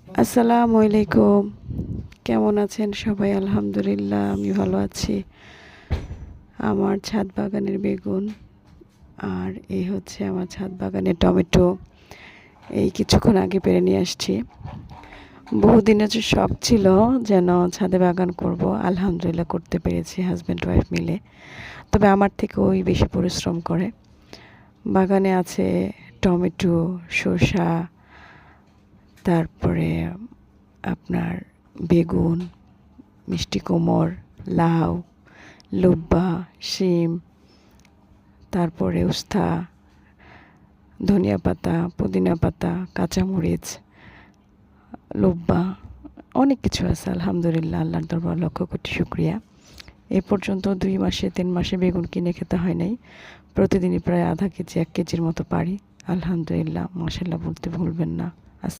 আসসালামু আলাইকুম। কেমন আছেন সবাই? আলহামদুলিল্লাহ আমি ভালো আছি। আমার ছাদ বাগানের বেগুন আর এই হচ্ছে আমার ছাদ বাগানের টমেটো। এই কিছুক্ষণ আগে পেড়ে নিয়ে আসছি। বহুদিনের যে শখ ছিল যেন ছাদে বাগান করব, আলহামদুলিল্লাহ করতে পেরেছি হাজব্যান্ড ওয়াইফ মিলে। তবে আমার থেকে ওই বেশি পরিশ্রম করে। বাগানে আছে টমেটো, শসা, তারপরে আপনার বেগুন, মিষ্টি কুমড়, লাউ, লুব্বা, শিম, তারপরে উস্তা, ধনিয়া পাতা, পুদিনা পাতা, কাঁচামরিচ, লুব্বা, অনেক কিছু আছে। আলহামদুলিল্লাহ, আল্লাহর দরবার লক্ষ কোটি শুকরিয়া। এ পর্যন্ত 2 মাসে 3 মাসে বেগুন কিনে খেতে হয় নাই। প্রতিদিনই প্রায় আধা কেজি 1 কেজির মতো পারি। আলহামদুলিল্লাহ, মাশাআল্লাহ বলতে ভুলবেন না।